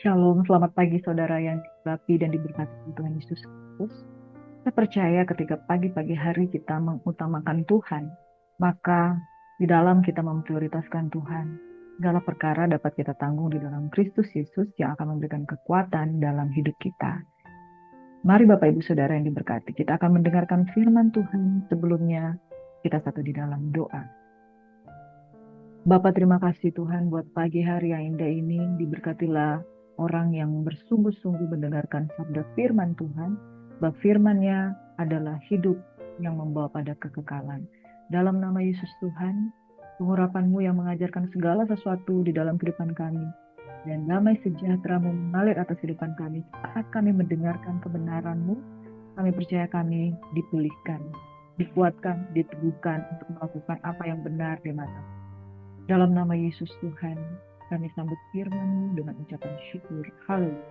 Shalom, selamat pagi saudara yang diberkati dan diberkati Tuhan Yesus Kristus. Saya percaya ketika pagi-pagi hari kita mengutamakan Tuhan, maka di dalam kita memprioritaskan Tuhan, segala perkara dapat kita tanggung di dalam Kristus Yesus yang akan memberikan kekuatan dalam hidup kita. Mari Bapak Ibu Saudara yang diberkati, kita akan mendengarkan firman Tuhan. Sebelumnya kita satu di dalam doa. Bapak, terima kasih Tuhan buat pagi hari yang indah ini. Diberkatilah orang yang bersungguh-sungguh mendengarkan sabda firman Tuhan. Sebab firman-Nya adalah hidup yang membawa pada kekekalan. Dalam nama Yesus Tuhan, pengurapan-Mu yang mengajarkan segala sesuatu di dalam kehidupan kami. Dan damai sejahtera-Mu mengalir atas kehidupan kami. Saat kami mendengarkan kebenaran-Mu, kami percaya kami dipulihkan, dikuatkan, diteguhkan untuk melakukan apa yang benar di mata. Dalam nama Yesus Tuhan, kami sambut firman-Mu dengan ucapan syukur. Haleluya.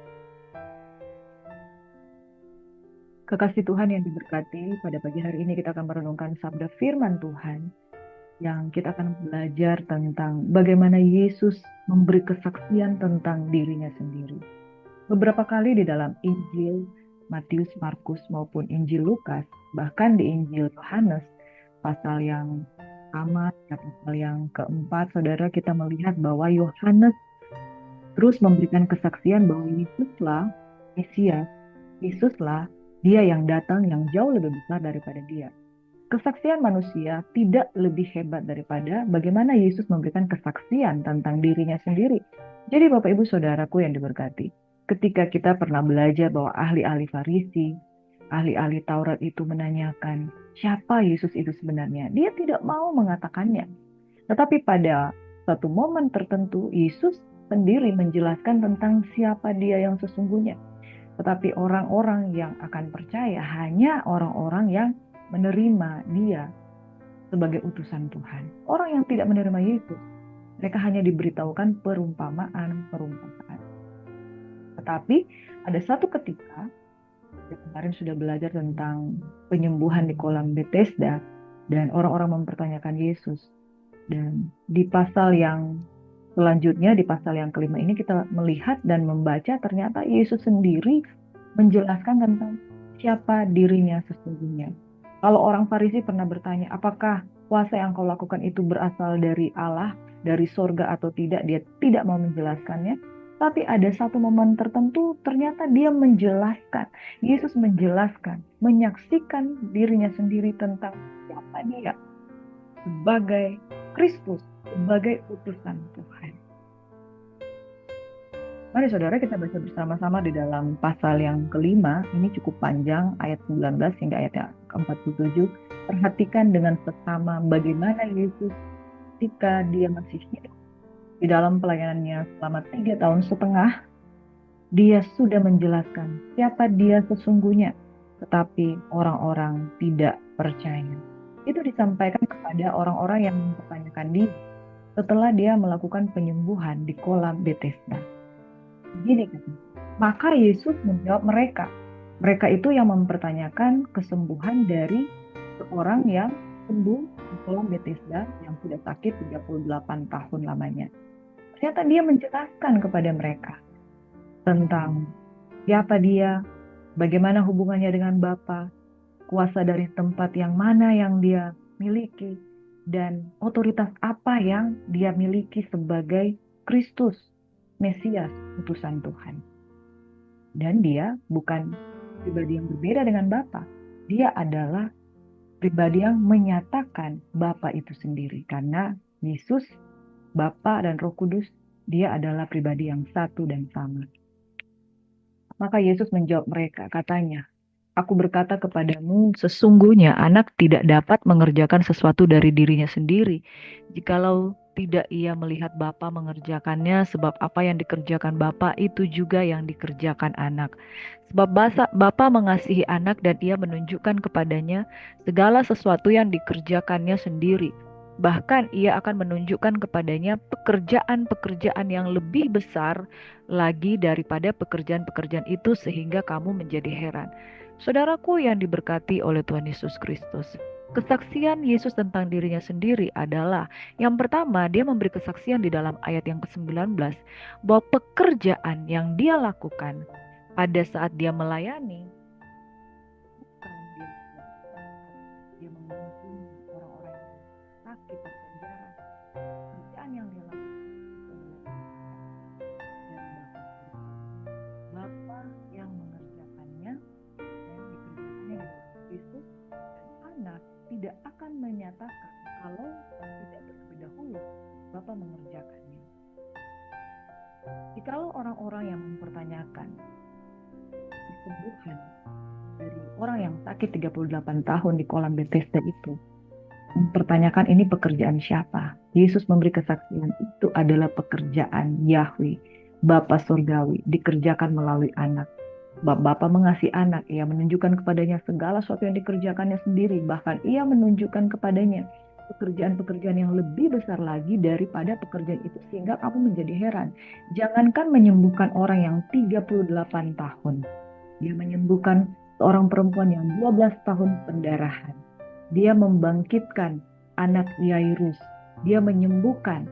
Kekasih Tuhan yang diberkati, pada pagi hari ini kita akan merenungkan sabda firman Tuhan yang kita akan belajar tentang bagaimana Yesus memberi kesaksian tentang dirinya sendiri. Beberapa kali di dalam Injil Matius, Markus maupun Injil Lukas, bahkan di Injil Yohanes, pasal yang sama, pasal yang keempat, saudara, kita melihat bahwa Yohanes terus memberikan kesaksian bahwa Yesuslah Mesias, Yesuslah dia yang datang yang jauh lebih besar daripada dia. Kesaksian manusia tidak lebih hebat daripada bagaimana Yesus memberikan kesaksian tentang dirinya sendiri. Jadi Bapak Ibu Saudaraku yang diberkati, ketika kita pernah belajar bahwa ahli-ahli Farisi, ahli-ahli Taurat itu menanyakan siapa Yesus itu sebenarnya, dia tidak mau mengatakannya. Tetapi pada satu momen tertentu, Yesus sendiri menjelaskan tentang siapa dia yang sesungguhnya. Tetapi orang-orang yang akan percaya hanya orang-orang yang menerima dia sebagai utusan Tuhan. Orang yang tidak menerima Yesus, mereka hanya diberitahukan perumpamaan. Tetapi ada satu ketika, kita kemarin sudah belajar tentang penyembuhan di kolam Bethesda, dan orang-orang mempertanyakan Yesus. Dan di pasal yang selanjutnya, di pasal yang kelima ini kita melihat dan membaca ternyata Yesus sendiri menjelaskan tentang siapa dirinya sesungguhnya. Kalau orang Farisi pernah bertanya, apakah kuasa yang kau lakukan itu berasal dari Allah, dari sorga atau tidak, dia tidak mau menjelaskannya. Tapi ada satu momen tertentu ternyata dia menjelaskan. Yesus menjelaskan, menyaksikan dirinya sendiri tentang siapa dia sebagai Kristus, sebagai utusan Tuhan. Mari saudara kita baca bersama-sama di dalam pasal yang kelima. Ini cukup panjang, ayat 19 hingga ayat ke-47. Perhatikan dengan seksama bagaimana Yesus ketika dia masih hidup di dalam pelayanannya selama 3,5 tahun, dia sudah menjelaskan siapa dia sesungguhnya, tetapi orang-orang tidak percaya. Itu disampaikan kepada orang-orang yang mempertanyakan dia setelah dia melakukan penyembuhan di kolam Bethesda. Begini katanya, maka Yesus menjawab mereka. Mereka itu yang mempertanyakan kesembuhan dari seorang yang sembuh di kolam Bethesda yang sudah sakit 38 tahun lamanya. Ternyata dia menjelaskan kepada mereka tentang siapa dia, bagaimana hubungannya dengan Bapa, kuasa dari tempat yang mana yang dia miliki, dan otoritas apa yang dia miliki sebagai Kristus, Mesias, utusan Tuhan. Dan dia bukan pribadi yang berbeda dengan Bapa. Dia adalah pribadi yang menyatakan Bapa itu sendiri. Karena Yesus, Bapa dan Roh Kudus, dia adalah pribadi yang satu dan sama. Maka Yesus menjawab mereka, katanya, aku berkata kepadamu, sesungguhnya anak tidak dapat mengerjakan sesuatu dari dirinya sendiri, jikalau tidak ia melihat Bapa mengerjakannya, sebab apa yang dikerjakan Bapa itu juga yang dikerjakan anak. Sebab Bapa mengasihi anak dan ia menunjukkan kepadanya segala sesuatu yang dikerjakannya sendiri. Bahkan ia akan menunjukkan kepadanya pekerjaan-pekerjaan yang lebih besar lagi daripada pekerjaan-pekerjaan itu, sehingga kamu menjadi heran. Saudaraku yang diberkati oleh Tuhan Yesus Kristus, Kesaksian Yesus tentang dirinya sendiri adalah yang pertama, dia memberi kesaksian di dalam ayat yang ke-19 bahwa pekerjaan yang dia lakukan pada saat dia melayani bukan dia mengunjungi orang-orang yang sakit terpenjara. Pekerjaan yang dia lakukan itu adalah dari Bapa yang mengerjakannya dan dikerjakannya di dalam Kristus, dan anak tidak akan menyatakan kalau tidak terlebih dahulu Bapa mengerjakannya. Jikalau orang-orang yang mempertanyakan kesembuhan dari orang yang sakit 38 tahun di kolam Bethesda itu, mempertanyakan ini pekerjaan siapa, Yesus memberi kesaksian itu adalah pekerjaan Yahweh, Bapa Surgawi, dikerjakan melalui anak. Bapa mengasihi anak, ia menunjukkan kepadanya segala sesuatu yang dikerjakannya sendiri, bahkan ia menunjukkan kepadanya pekerjaan-pekerjaan yang lebih besar lagi daripada pekerjaan itu, sehingga kamu menjadi heran. Jangankan menyembuhkan orang yang 38 tahun, dia menyembuhkan seorang perempuan yang 12 tahun pendarahan. Dia membangkitkan anak Yairus. Dia menyembuhkan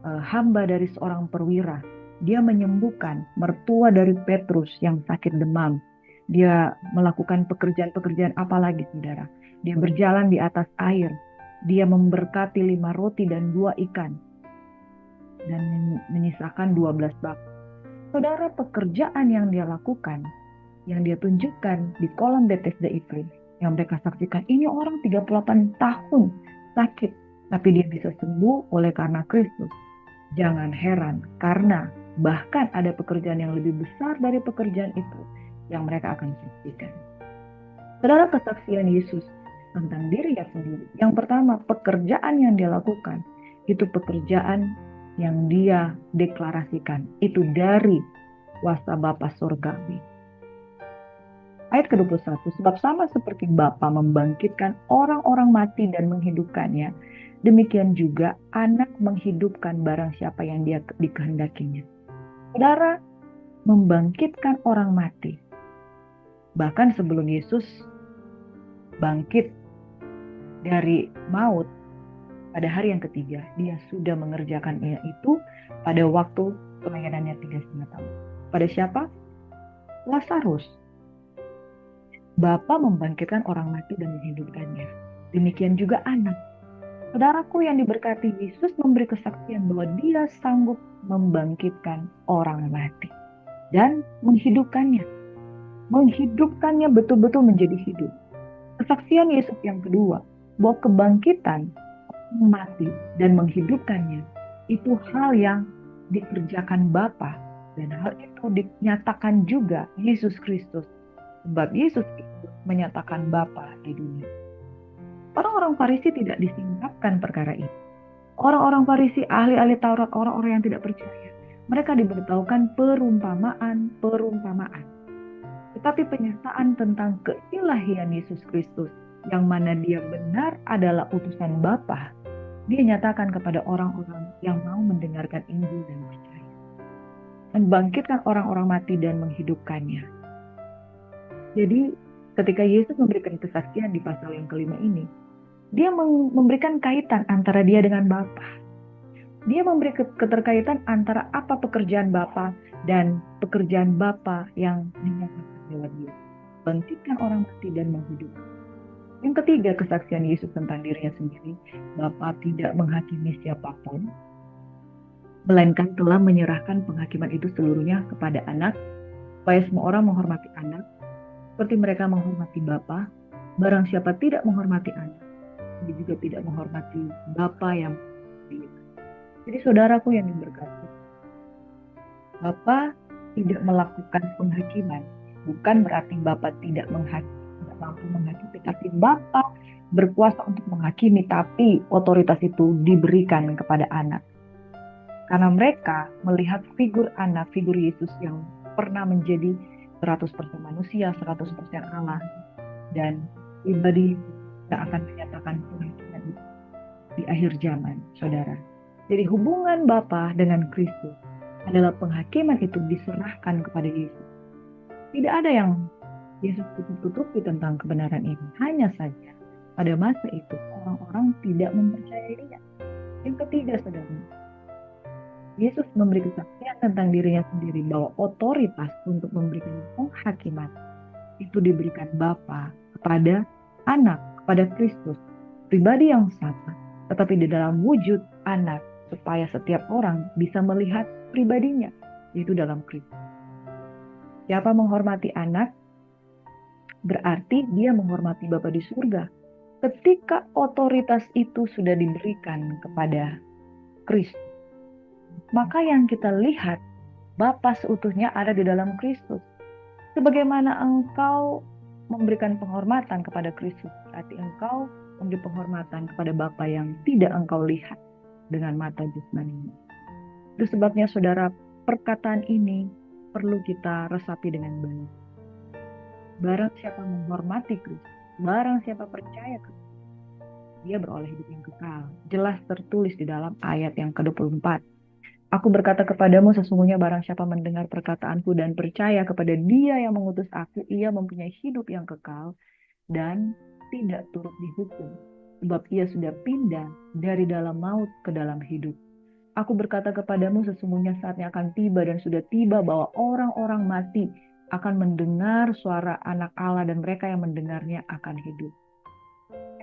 hamba dari seorang perwira. Dia menyembuhkan mertua dari Petrus yang sakit demam. Dia melakukan pekerjaan-pekerjaan apa lagi, saudara? Dia berjalan di atas air. Dia memberkati 5 roti dan 2 ikan. Dan menyisakan 12 bak. Saudara, pekerjaan yang dia lakukan, yang dia tunjukkan di kolam Bethesda itu, yang mereka saksikan, ini orang 38 tahun sakit, tapi dia bisa sembuh oleh karena Kristus. Jangan heran, karena bahkan ada pekerjaan yang lebih besar dari pekerjaan itu yang mereka akan saksikan. Saudara, kesaksian Yesus tentang dirinya sendiri. Yang pertama, pekerjaan yang dia lakukan itu pekerjaan yang dia deklarasikan. Itu dari kuasa Bapa Surgawi. Ayat ke-21, sebab sama seperti Bapa membangkitkan orang-orang mati dan menghidupkannya, demikian juga anak menghidupkan barang siapa yang dia dikehendakinya. Saudara, membangkitkan orang mati. Bahkan sebelum Yesus bangkit dari maut pada hari yang ketiga, dia sudah mengerjakannya itu pada waktu pelayanannya 3,5 tahun. Pada siapa? Lazarus. Bapa membangkitkan orang mati dan menghidupkannya. Demikian juga anak. Saudaraku yang diberkati, Yesus memberi kesaksian bahwa dia sanggup membangkitkan orang mati dan menghidupkannya. Menghidupkannya betul-betul menjadi hidup. Kesaksian Yesus yang kedua, bahwa kebangkitan mati dan menghidupkannya itu hal yang dikerjakan Bapa, dan hal itu dinyatakan juga Yesus Kristus, sebab Yesus Kristus menyatakan Bapa di dunia. Orang-orang Farisi tidak disingkapkan perkara ini. Orang-orang Farisi, ahli-ahli Taurat, orang-orang yang tidak percaya, mereka diberitahukan perumpamaan. Tetapi penyataan tentang keilahian Yesus Kristus, yang mana dia benar adalah utusan Bapa, dia nyatakan kepada orang-orang yang mau mendengarkan Injil dan percaya. Membangkitkan orang-orang mati dan menghidupkannya. Jadi ketika Yesus memberikan kesaksian di pasal yang kelima ini, dia memberikan kaitan antara dia dengan Bapa. Dia memberi keterkaitan antara apa pekerjaan Bapa dan pekerjaan Bapa yang dinyatakan lewat dia. Bangkitkan orang mati dan menghidupkan. Yang ketiga, kesaksian Yesus tentang dirinya sendiri, Bapa tidak menghakimi siapapun, melainkan telah menyerahkan penghakiman itu seluruhnya kepada anak, supaya semua orang menghormati anak, seperti mereka menghormati Bapa. Barang siapa tidak menghormati anak, dia juga tidak menghormati Bapa yang dia. Jadi saudaraku yang diberkati, Bapa tidak melakukan penghakiman, bukan berarti Bapa tidak menghakimi, tidak mampu menghakimi, tapi Bapa berkuasa untuk menghakimi, tapi otoritas itu diberikan kepada anak. Karena mereka melihat figur anak, figur Yesus yang pernah menjadi 100% manusia, 100% Allah, dan pribadi yang akan menyatakan penghakiman itu di akhir zaman, saudara. Jadi hubungan Bapa dengan Kristus adalah penghakiman itu diserahkan kepada Yesus. Tidak ada yang Yesus tutup-tutupi tentang kebenaran ini. Hanya saja Pada masa itu, orang-orang tidak mempercayai dia. Yang ketiga, saudara, Yesus memberi kesaksian tentang dirinya sendiri bahwa otoritas untuk memberikan penghakiman itu diberikan Bapa kepada Anak, kepada Kristus, pribadi yang sama, tetapi di dalam wujud Anak, supaya setiap orang bisa melihat pribadinya, yaitu dalam Kristus. Siapa menghormati Anak, berarti dia menghormati Bapa di surga. Ketika otoritas itu sudah diberikan kepada Kristus, maka yang kita lihat Bapa seutuhnya ada di dalam Kristus. Sebagaimana engkau memberikan penghormatan kepada Kristus, berarti engkau memberi penghormatan kepada Bapa yang tidak engkau lihat dengan mata jasmani. Itu sebabnya saudara, perkataan ini perlu kita resapi dengan baik. Barang siapa menghormati Kristus, barang siapa percaya Kristus, dia beroleh hidup yang kekal. Jelas tertulis di dalam ayat yang ke-24. Aku berkata kepadamu, sesungguhnya barang siapa mendengar perkataanku dan percaya kepada Dia yang mengutus aku, ia mempunyai hidup yang kekal dan tidak turut dihukum, sebab ia sudah pindah dari dalam maut ke dalam hidup. Aku berkata kepadamu, sesungguhnya saatnya akan tiba dan sudah tiba bahwa orang-orang mati akan mendengar suara Anak Allah dan mereka yang mendengarnya akan hidup.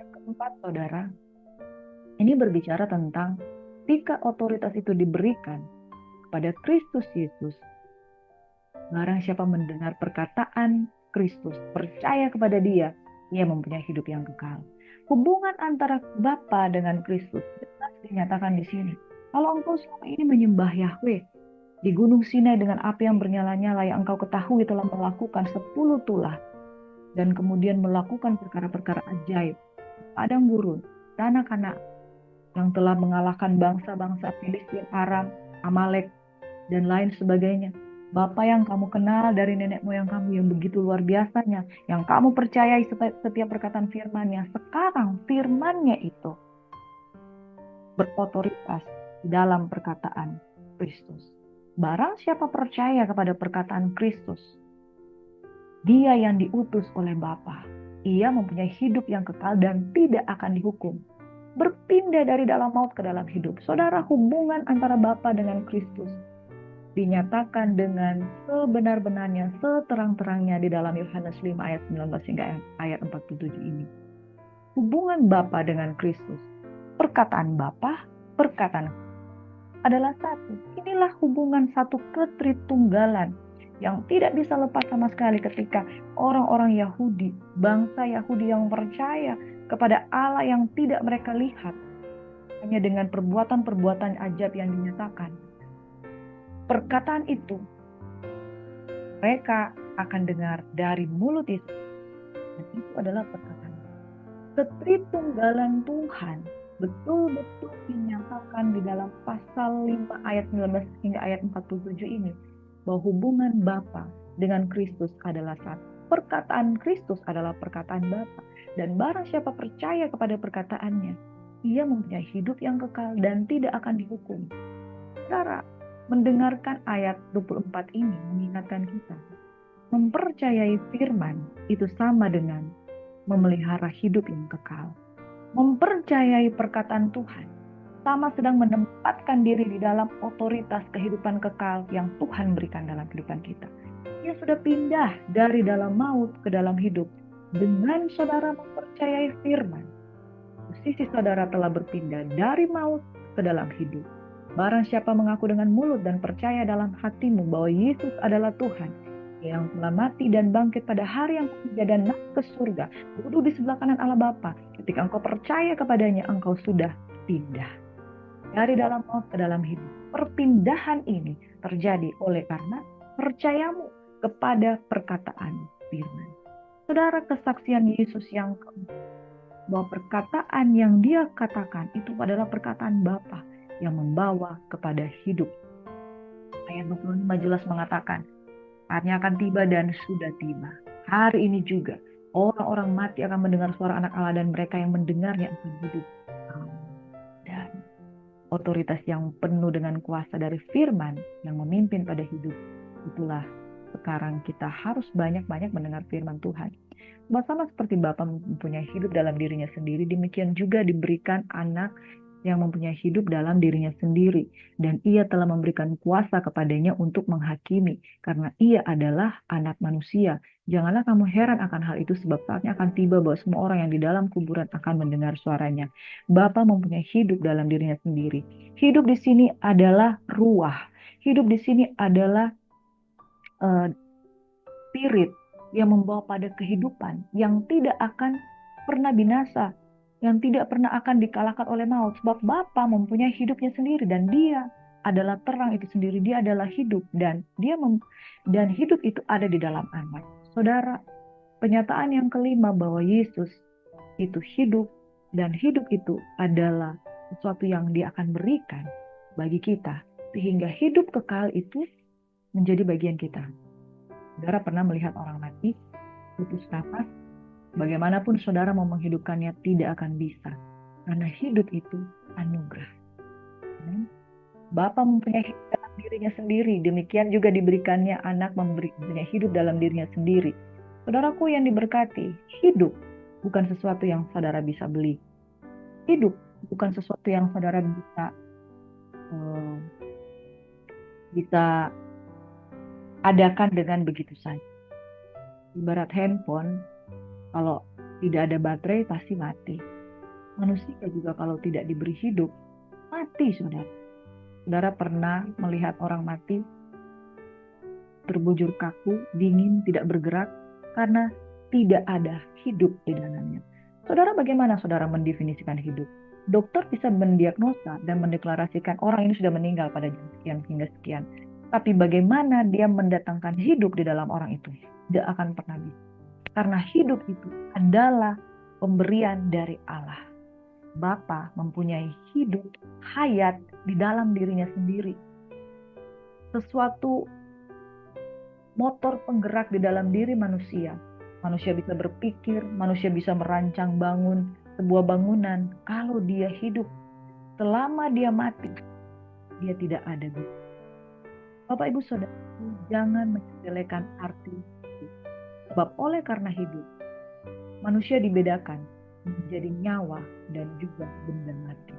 Yang keempat, saudara, ini berbicara tentang ketika otoritas itu diberikan kepada Kristus Yesus, barang siapa mendengar perkataan Kristus, percaya kepada Dia, ia mempunyai hidup yang kekal. Hubungan antara Bapa dengan Kristus jelas dinyatakan di sini. Kalau engkau selama ini menyembah Yahweh di Gunung Sinai dengan api yang bernyala-nyala, yang engkau ketahui telah melakukan 10 tulah dan kemudian melakukan perkara-perkara ajaib, padang gurun, tanah Kanaan, yang telah mengalahkan bangsa-bangsa Filistin, Aram, Amalek, dan lain sebagainya. Bapa yang kamu kenal dari nenek moyang kamu yang begitu luar biasanya, yang kamu percayai setiap perkataan firman-Nya. Sekarang firman-Nya itu berotoritas dalam perkataan Kristus. Barang siapa percaya kepada perkataan Kristus, dia yang diutus oleh Bapa, ia mempunyai hidup yang kekal dan tidak akan dihukum. Berpindah dari dalam maut ke dalam hidup. Saudara, hubungan antara Bapa dengan Kristus dinyatakan dengan sebenar-benarnya, seterang-terangnya di dalam Yohanes 5 ayat 19 hingga ayat 47 ini. Hubungan Bapa dengan Kristus, perkataan Bapa, perkataan adalah satu. Inilah hubungan satu ketritunggalan yang tidak bisa lepas sama sekali ketika orang-orang Yahudi, bangsa Yahudi yang percaya kepada Allah yang tidak mereka lihat, hanya dengan perbuatan-perbuatan ajaib yang dinyatakan. Perkataan itu mereka akan dengar dari mulut Yesus. Dan itu adalah perkataan. Ketritunggalan Tuhan betul-betul dinyatakan di dalam pasal 5 ayat 19 hingga ayat 47 ini. Bahwa hubungan Bapa dengan Kristus adalah satu. Perkataan Kristus adalah perkataan Bapa. Dan barang siapa percaya kepada perkataannya, ia mempunyai hidup yang kekal dan tidak akan dihukum. Saudara, mendengarkan ayat 24 ini mengingatkan kita, mempercayai firman itu sama dengan memelihara hidup yang kekal. Mempercayai perkataan Tuhan sama sedang menempatkan diri di dalam otoritas kehidupan kekal yang Tuhan berikan dalam kehidupan kita. Dia sudah pindah dari dalam maut ke dalam hidup. Dengan saudara mempercayai firman, posisi saudara telah berpindah dari maut ke dalam hidup. Barang siapa mengaku dengan mulut dan percaya dalam hatimu bahwa Yesus adalah Tuhan, yang telah mati dan bangkit pada hari yang ketiga dan naik ke surga, duduk di sebelah kanan Allah Bapa. Ketika engkau percaya kepadanya, engkau sudah pindah dari dalam maut ke dalam hidup. Perpindahan ini terjadi oleh karena percayamu kepada perkataan firman. Saudara, kesaksian Yesus yang keempat, bahwa perkataan yang dia katakan itu adalah perkataan Bapa yang membawa kepada hidup. Ayat 25 jelas mengatakan, saatnya akan tiba dan sudah tiba. Hari ini juga orang-orang mati akan mendengar suara Anak Allah dan mereka yang mendengarnya akan hidup. Dan otoritas yang penuh dengan kuasa dari firman yang memimpin pada hidup. Itulah sekarang kita harus banyak-banyak mendengar firman Tuhan. Sama seperti Bapa mempunyai hidup dalam dirinya sendiri, demikian juga diberikan anak yang mempunyai hidup dalam dirinya sendiri. Dan ia telah memberikan kuasa kepadanya untuk menghakimi, karena ia adalah anak manusia. Janganlah kamu heran akan hal itu, sebab saatnya akan tiba bahwa semua orang yang di dalam kuburan akan mendengar suaranya. Bapa mempunyai hidup dalam dirinya sendiri. Hidup di sini adalah ruah. Hidup di sini adalah spirit yang membawa pada kehidupan yang tidak akan pernah binasa, yang tidak pernah akan dikalahkan oleh maut. Sebab Bapa mempunyai hidupnya sendiri dan dia adalah terang itu sendiri. Dia adalah hidup dan dan hidup itu ada di dalam anak. Saudara, penyataan yang kelima bahwa Yesus itu hidup dan hidup itu adalah sesuatu yang dia akan berikan bagi kita. Sehingga hidup kekal itu menjadi bagian kita. Saudara pernah melihat orang mati, putus nafas, bagaimanapun saudara mau menghidupkannya tidak akan bisa. Karena hidup itu anugerah. Bapa mempunyai hidup dalam dirinya sendiri, demikian juga diberikannya anak mempunyai hidup dalam dirinya sendiri. Saudaraku yang diberkati, hidup bukan sesuatu yang saudara bisa beli. Hidup bukan sesuatu yang saudara bisa adakan dengan begitu saja. Ibarat handphone, kalau tidak ada baterai pasti mati. Manusia juga kalau tidak diberi hidup, mati saudara. Saudara pernah melihat orang mati terbujur kaku, dingin, tidak bergerak karena tidak ada hidup di dalamnya. Saudara, bagaimana saudara mendefinisikan hidup? Dokter bisa mendiagnosa dan mendeklarasikan orang ini sudah meninggal pada jam sekian hingga sekian. Tapi bagaimana dia mendatangkan hidup di dalam orang itu? Tidak akan pernah bisa. Karena hidup itu adalah pemberian dari Allah. Bapa mempunyai hidup, hayat di dalam dirinya sendiri. Sesuatu motor penggerak di dalam diri manusia. Manusia bisa berpikir, manusia bisa merancang bangun sebuah bangunan. Kalau dia hidup, selama dia mati, dia tidak ada. Bapak Ibu Saudara, jangan menyepelekan arti hidup. Sebab oleh karena hidup, manusia dibedakan menjadi nyawa dan juga benda mati.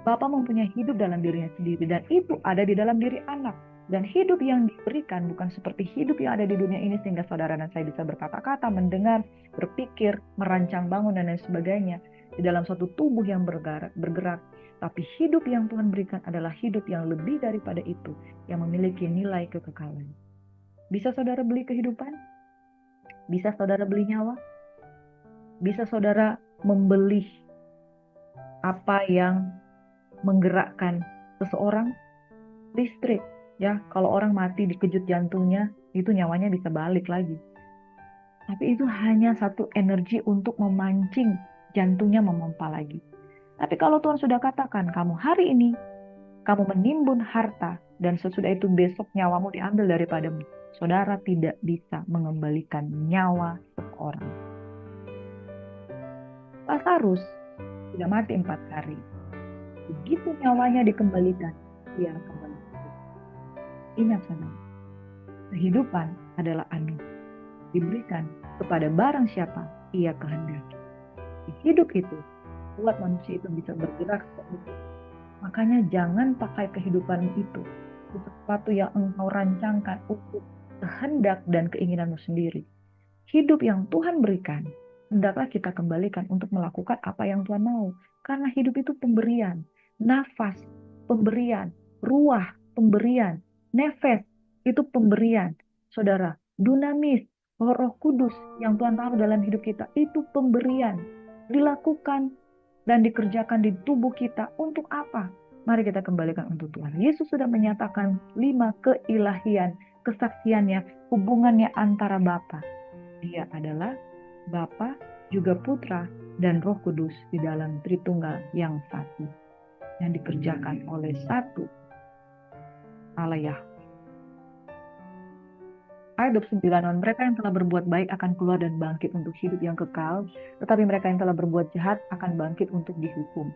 Bapa mempunyai hidup dalam dirinya sendiri dan itu ada di dalam diri anak. Dan hidup yang diberikan bukan seperti hidup yang ada di dunia ini sehingga saudara dan saya bisa berkata-kata, mendengar, berpikir, merancang bangun dan lain sebagainya di dalam suatu tubuh yang bergerak. Tapi hidup yang Tuhan berikan adalah hidup yang lebih daripada itu, yang memiliki nilai kekekalan. Bisa saudara beli kehidupan? Bisa saudara beli nyawa? Bisa saudara membeli apa yang menggerakkan seseorang? Listrik. Ya, kalau orang mati dikejut jantungnya, itu nyawanya bisa balik lagi. Tapi itu hanya satu energi untuk memancing jantungnya memompa lagi. Tapi kalau Tuhan sudah katakan, kamu hari ini, kamu menimbun harta, dan sesudah itu besok nyawamu diambil daripadamu. Saudara tidak bisa mengembalikan nyawa seseorang. Lazarus sudah mati 4 hari. Begitu nyawanya dikembalikan, dia kembali. Ingat saudara, kehidupan adalah anugerah. Diberikan kepada barang siapa ia kehendaki. Hidup itu buat manusia itu bisa bergerak. Makanya jangan pakai kehidupan itu sesuatu yang engkau rancangkan untuk kehendak dan keinginanmu sendiri. Hidup yang Tuhan berikan, hendaklah kita kembalikan untuk melakukan apa yang Tuhan mau. Karena hidup itu pemberian, nafas, pemberian, ruah, pemberian, nefes, itu pemberian. Saudara, dunamis, Roh Kudus yang Tuhan taruh dalam hidup kita, itu pemberian. Dilakukan dan dikerjakan di tubuh kita untuk apa? Mari kita kembalikan untuk Tuhan. Yesus sudah menyatakan 5 keilahian, kesaksiannya, hubungannya antara Bapa. Dia adalah Bapa, juga Putra, dan Roh Kudus di dalam Tritunggal yang satu. Yang dikerjakan oleh satu Allah Yahweh. Ayat 29, mereka yang telah berbuat baik akan keluar dan bangkit untuk hidup yang kekal, tetapi mereka yang telah berbuat jahat akan bangkit untuk dihukum.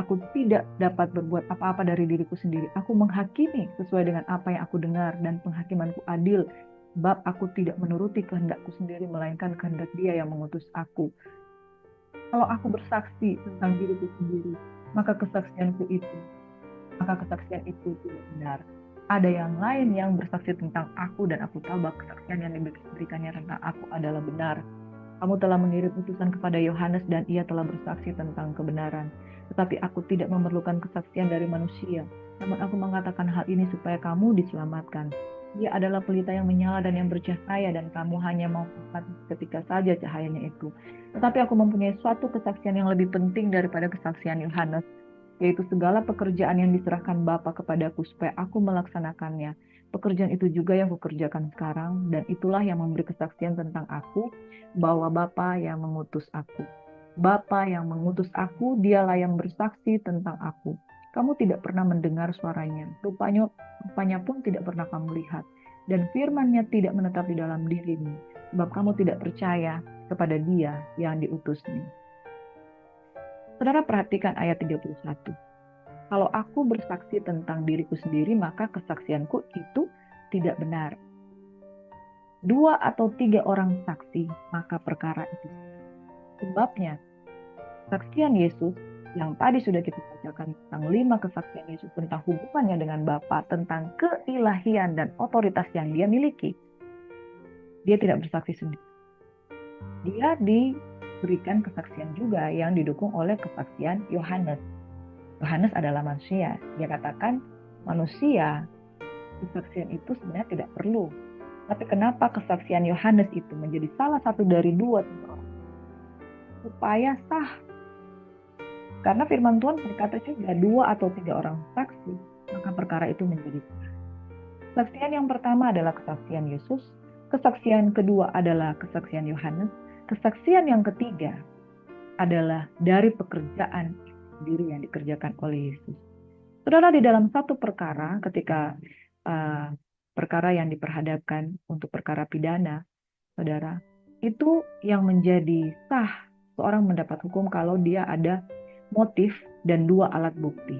Aku tidak dapat berbuat apa-apa dari diriku sendiri. Aku menghakimi sesuai dengan apa yang aku dengar dan penghakimanku adil. Sebab aku tidak menuruti kehendakku sendiri, melainkan kehendak Dia yang mengutus aku. Kalau aku bersaksi tentang diriku sendiri, maka kesaksian itu tidak benar. Ada yang lain yang bersaksi tentang aku, dan aku tahu bahwa kesaksian yang diberikannya tentang aku adalah benar. Kamu telah mengirim utusan kepada Yohanes, dan ia telah bersaksi tentang kebenaran. Tetapi aku tidak memerlukan kesaksian dari manusia. Namun aku mengatakan hal ini supaya kamu diselamatkan. Dia adalah pelita yang menyala dan yang bercahaya, dan kamu hanya mau ketika saja cahayanya itu. Tetapi aku mempunyai suatu kesaksian yang lebih penting daripada kesaksian Yohanes, yaitu segala pekerjaan yang diserahkan Bapa kepadaku supaya aku melaksanakannya. Pekerjaan itu juga yang kukerjakan sekarang, dan itulah yang memberi kesaksian tentang aku, bahwa Bapa yang mengutus aku. Bapa yang mengutus aku, dialah yang bersaksi tentang aku. Kamu tidak pernah mendengar suaranya, rupanya pun tidak pernah kamu lihat, dan firman-Nya tidak menetap di dalam dirimu, sebab kamu tidak percaya kepada Dia yang diutusnya. Saudara, perhatikan ayat 31. Kalau aku bersaksi tentang diriku sendiri, maka kesaksianku itu tidak benar. 2 atau 3 orang saksi, maka perkara itu. Sebabnya, kesaksian Yesus yang tadi sudah kita bacakan tentang 5 kesaksian Yesus tentang hubungannya dengan Bapa, tentang keilahian dan otoritas yang Dia miliki. Dia tidak bersaksi sendiri. Dia diberikan kesaksian juga yang didukung oleh kesaksian Yohanes. Yohanes adalah manusia. Dia katakan manusia, kesaksian itu sebenarnya tidak perlu. Tapi kenapa kesaksian Yohanes itu menjadi salah satu dari 2 orang? Supaya sah. Karena firman Tuhan berkata juga 2 atau 3 orang saksi, maka perkara itu menjadi sah. Kesaksian yang pertama adalah kesaksian Yesus. Kesaksian kedua adalah kesaksian Yohanes. Kesaksian yang ketiga adalah dari pekerjaan sendiri yang dikerjakan oleh Yesus. Saudara, di dalam satu perkara, ketika perkara yang diperhadapkan untuk perkara pidana, saudara, itu yang menjadi sah seorang mendapat hukum kalau dia ada motif dan 2 alat bukti.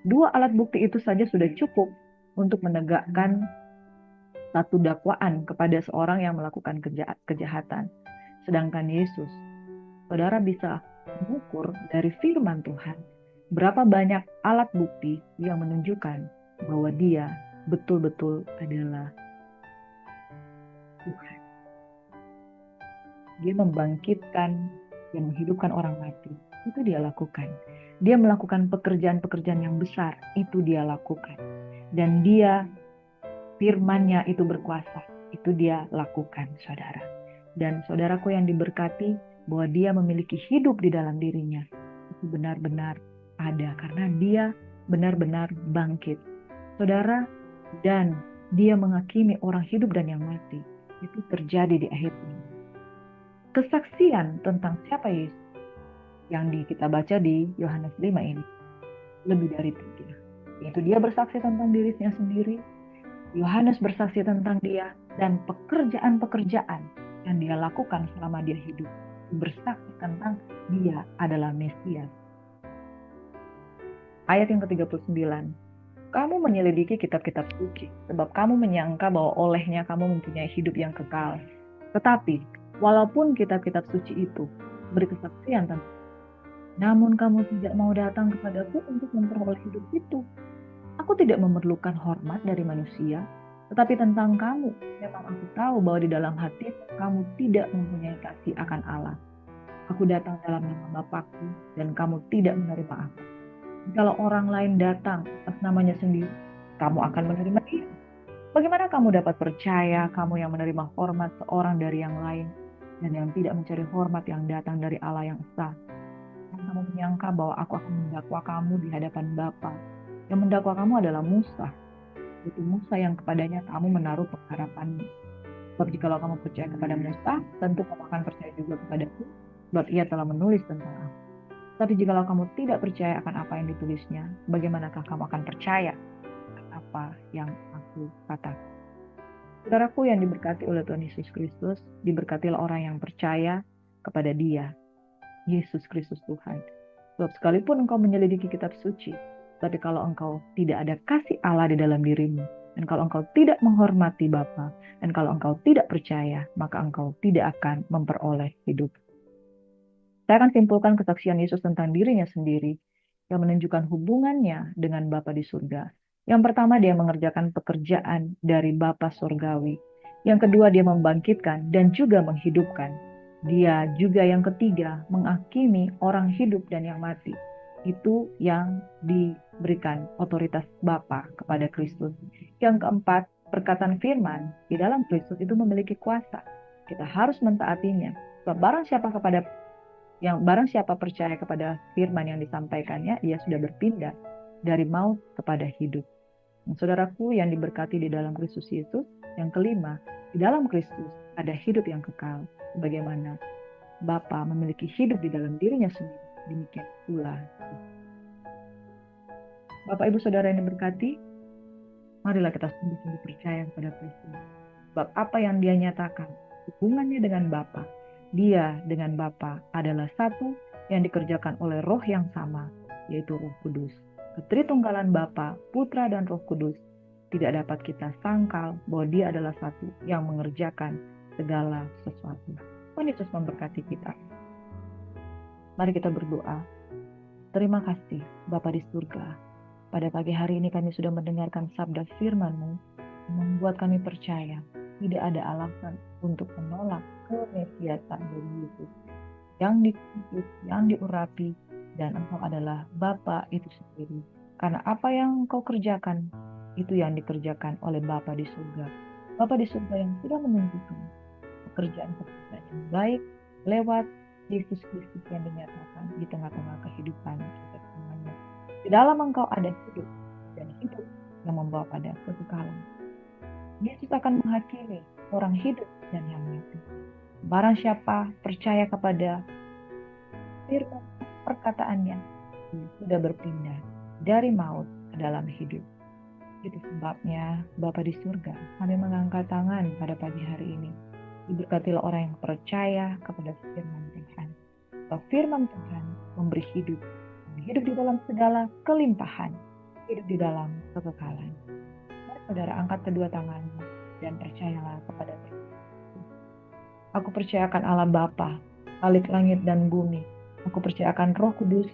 2 alat bukti itu saja sudah cukup untuk menegakkan satu dakwaan kepada seorang yang melakukan kejahatan. Sedangkan Yesus, saudara bisa mengukur dari firman Tuhan berapa banyak alat bukti yang menunjukkan bahwa Dia betul-betul adalah Tuhan. Dia membangkitkan dan menghidupkan orang mati. Itu Dia lakukan. Dia melakukan pekerjaan-pekerjaan yang besar. Itu Dia lakukan. Dan Dia, firman-Nya itu berkuasa. Itu Dia lakukan, saudara. Dan saudaraku yang diberkati, bahwa Dia memiliki hidup di dalam dirinya. Itu benar-benar ada, karena Dia benar-benar bangkit. Saudara, dan Dia menghakimi orang hidup dan yang mati. Itu terjadi di akhir ini. Kesaksian tentang siapa Yesus yang kita baca di Yohanes 5 ini lebih dari 3. Yaitu Dia bersaksi tentang dirinya sendiri, Yohanes bersaksi tentang Dia, dan pekerjaan-pekerjaan yang Dia lakukan selama Dia hidup bersaksi tentang Dia adalah Mesias. Ayat yang ke-39. Kamu menyelidiki kitab-kitab suci, sebab kamu menyangka bahwa olehnya kamu mempunyai hidup yang kekal. Tetapi, walaupun kitab-kitab suci itu beri kesaksian tentang, namun kamu tidak mau datang kepadaku untuk memperoleh hidup itu. Aku tidak memerlukan hormat dari manusia, tetapi tentang kamu, memang aku tahu bahwa di dalam hati kamu tidak mempunyai kasih akan Allah. Aku datang dalam nama Bapakku, dan kamu tidak menerima aku. Kalau orang lain datang atas namanya sendiri, kamu akan menerima dia. Bagaimana kamu dapat percaya, kamu yang menerima hormat seorang dari yang lain, dan yang tidak mencari hormat yang datang dari Allah yang esa? Dan kamu menyangka bahwa aku akan mendakwa kamu di hadapan Bapa. Yang mendakwa kamu adalah Musa. Itu Musa yang kepadanya kamu menaruh pengharapanmu. Sebab jikalau kamu percaya kepada Musa, tentu kamu akan percaya juga kepadaku, sebab ia telah menulis tentang aku. Tapi jikalau kamu tidak percaya akan apa yang ditulisnya, bagaimanakah kamu akan percaya akan apa yang aku katakan? Saudaraku yang diberkati oleh Tuhan Yesus Kristus, diberkatilah orang yang percaya kepada Dia, Yesus Kristus Tuhan. Sebab sekalipun engkau menyelidiki kitab suci, tapi kalau engkau tidak ada kasih Allah di dalam dirimu, Dan kalau engkau tidak menghormati Bapa, dan kalau engkau tidak percaya, maka engkau tidak akan memperoleh hidup. Saya akan simpulkan kesaksian Yesus tentang dirinya sendiri yang menunjukkan hubungannya dengan Bapa di surga. Yang pertama, dia mengerjakan pekerjaan dari Bapa surgawi. Yang kedua, dia membangkitkan dan juga menghidupkan. Dia juga yang ketiga, menghakimi orang hidup dan yang mati. Itu yang diberikan otoritas Bapa kepada Kristus. Yang keempat, perkataan firman di dalam Kristus itu memiliki kuasa. Kita harus mentaatinya. Sebab barang siapa percaya kepada firman yang disampaikannya, ia sudah berpindah dari maut kepada hidup. Saudaraku yang diberkati di dalam Kristus Yesus, yang kelima, di dalam Kristus ada hidup yang kekal. Bagaimana Bapa memiliki hidup di dalam dirinya sendiri, demikian pula Bapak Ibu Saudara yang diberkati, marilah kita sungguh-sungguh percaya kepada Kristus. Sebab apa yang dia nyatakan, hubungannya dengan Bapa, dia dengan Bapa adalah satu yang dikerjakan oleh Roh yang sama, yaitu Roh Kudus. Ketritunggalan Bapa, Putra, dan Roh Kudus tidak dapat kita sangkal bahwa dia adalah satu yang mengerjakan segala sesuatu. Tuhan Yesus memberkati kita. Mari kita berdoa. Terima kasih Bapa di surga. Pada pagi hari ini kami sudah mendengarkan sabda firman-Mu yang membuat kami percaya tidak ada alasan untuk menolak kemesiasan dari Yesus yang dituntut, yang diurapi, dan Engkau adalah Bapa itu sendiri. Karena apa yang Engkau kerjakan, itu yang dikerjakan oleh Bapa di surga. Bapa di surga yang sudah menunjukkan pekerjaan-pekerjaan yang baik lewat Yesus Kristus yang dinyatakan di tengah-tengah kehidupan kita semuanya. Di dalam Engkau ada hidup, dan hidup yang membawa pada kekekalan. Yesus akan menghakimi orang hidup dan yang mati. Barang siapa percaya kepada firman perkataannya, sudah berpindah dari maut ke dalam hidup. Itu sebabnya Bapa di surga, kami mengangkat tangan pada pagi hari ini. Diberkatilah orang yang percaya kepada firman Tuhan. Bahwa firman Tuhan memberi hidup. Hidup di dalam segala kelimpahan. Hidup di dalam kekekalan. Mari saudara angkat kedua tanganmu dan percayalah kepada Tuhan. Aku percayakan Allah Bapa, Khalik langit dan bumi. Aku percayakan Roh Kudus.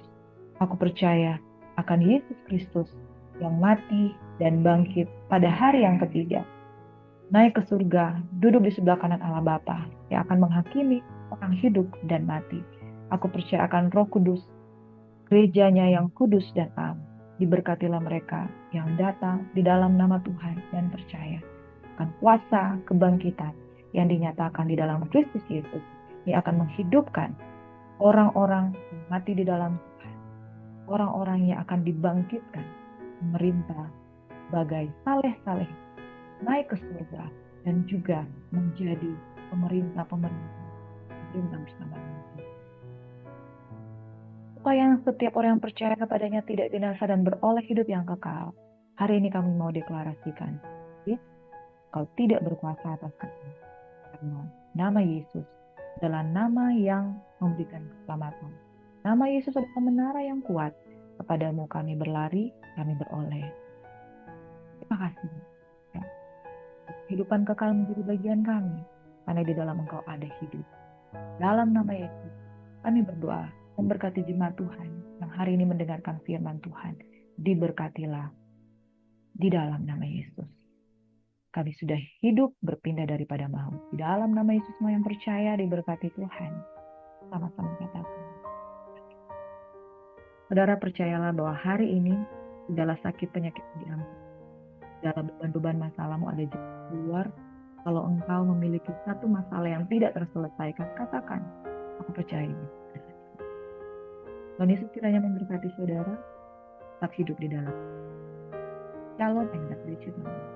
Aku percaya akan Yesus Kristus yang mati dan bangkit pada hari yang ketiga. Naik ke surga, duduk di sebelah kanan Allah Bapa yang akan menghakimi orang hidup dan mati. Aku percaya akan Roh Kudus, gerejanya yang kudus dan am. Diberkatilah mereka yang datang di dalam nama Tuhan dan percaya akan kuasa kebangkitan yang dinyatakan di dalam Kristus Yesus. Yang akan menghidupkan orang-orang yang mati di dalam Tuhan. Orang-orang yang akan dibangkitkan memerintah sebagai saleh-saleh naik ke surga dan juga menjadi pemerintah bersama Yesus. Supaya setiap orang yang percaya kepadanya tidak binasa dan beroleh hidup yang kekal. Hari ini kami mau deklarasikan, Kau tidak berkuasa atas kami. Karena nama Yesus adalah nama yang memberikan keselamatan. Nama Yesus adalah menara yang kuat. Kepadamu kami berlari, kami beroleh. Terima kasih. Kehidupan kekal menjadi bagian kami, karena di dalam Engkau ada hidup. Dalam nama Yesus, kami berdoa, memberkati jemaat Tuhan yang hari ini mendengarkan firman Tuhan. Diberkatilah di dalam nama Yesus. Kami sudah hidup berpindah daripada maut. Di dalam nama Yesus, semua yang percaya diberkati Tuhan. Sama-sama katakan. Saudara percayalah bahwa hari ini segala sakit penyakit diambil. Dalam beban-beban masalahmu ada jalan keluar. Kalau engkau memiliki satu masalah yang tidak terselesaikan, katakan, aku percaya. Tuhan Yesus kiranya memberkati saudara, tetap hidup di dalam. Shalom and God bless you.